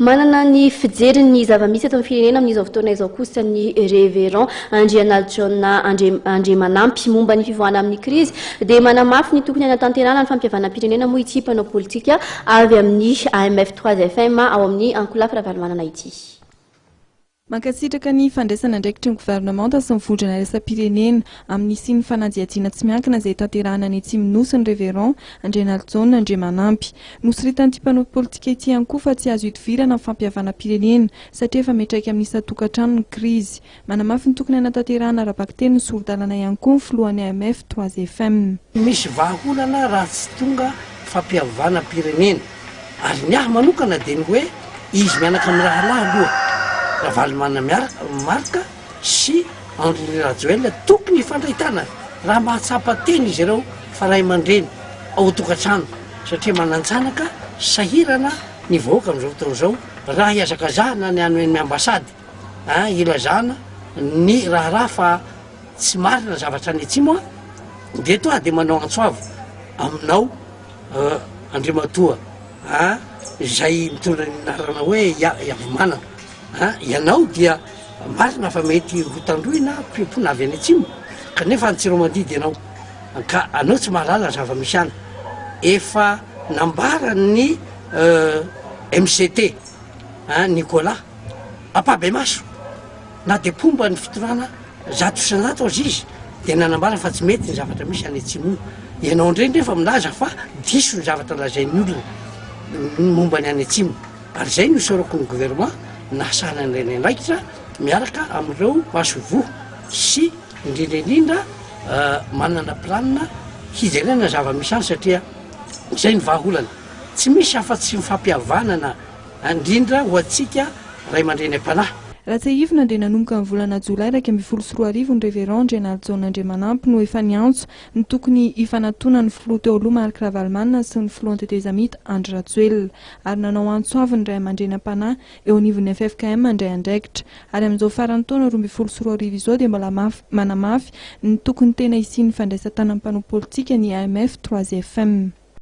Manana ny fijeriny zava-misy eto amin'ny firenena amin'izao fotoana izao kosa ny Réverend Andrianalijohn Ndriamanampy momba ny fivoahana amin'ny krizy dia manamafy ny tokony hanatanterahana ny fampihavanam-pirenena moa ity mpanao politika avy amin'ny AMF 3FM ao amin'ny ankolafy Manana ity. Mankasitraka ny fandraisana andraikitry ny gouvernemanta sy mivondrona resam-pirenena amin'ny siny fanadihadiana tsy miankina izay tanterahana ny atsimon'nosy ny Réverend Andrianalijohn Ndriamanampy. Nosoritan'ity mpanao politika ity ihany koa fa tsy azo hidivirana amin'ny fampihavanam-pirenena satria efa metraika amin'ny isa-tokantrano ny krizy. Manamafy ny tokony hanatanterahana raha-bakteny ny soro-dalana ihany koa ny filohan'ny AMF 3FM. Misy vahaolana raha tsy tonga fampihavanam-pirenena ary ny ahy manokana dia ny hoe izy mianaka amin'ny rahalahy aloha. Ravaly marika sy Andrianalijohn tokony ifandraitana raha mahatsapa teny izy ireo fa ray aman-dreny ao tokantrano satria manantsanaka sahirana ny vahoaka amin'izao fotoana izao raha hiazakazahana ny any ambasady ilazana ny raharaha fa tsy marina zavatra ny atsimo dia toa dia manao antsoavo aminao Andriamatoa izay mitondra ny narana hoe Manana. Ianao dia marina fa mety ho tandroina mpimpona avy any atsimo kanefa ny tsiromandidy ianao ka anao tsy mahalala zava-misy ana efa nambara ny MCT Nicolas ampabe maso na dia pomba ny fitondrana zato isanjato azy izy dia nanambara fa tsy mety ny zavatra misy any atsimo. Ianao indrindra efa milaza fa diso ny zavatra lazain'ny olona momba ny any atsimo ary izay no isorako ny gouvernement nasana ny renendraikitra miaraka amin'ireo masovoa sy indrindraindrindra manana planina hijerena zava-misy any satria izay ny vahaolana tsy misy afa-tsy mifampihavanana indrindra ho antsika ray aman-dreny am-panahy. Raha tsy hivina dia nanomboka amin'ny volana Jolay 2024 ny Réverend Andrianalijohn Ndriamanampy no efa niantso ny tokony hifanatona ny filoha teo aloha mariky Manana sy ny filoha antetezamita Andry Rajoelina ary nanao antsoavy ny ray aman-dreny am-panahy eo anivon'ny FFKM indray andraikitra ary amin'izao faran'ny taona 2024 izao dia mbola manamafy ny tokony tena isian'ny fandraisan-tany amin'ny mpanao politika ny AMF 3FM.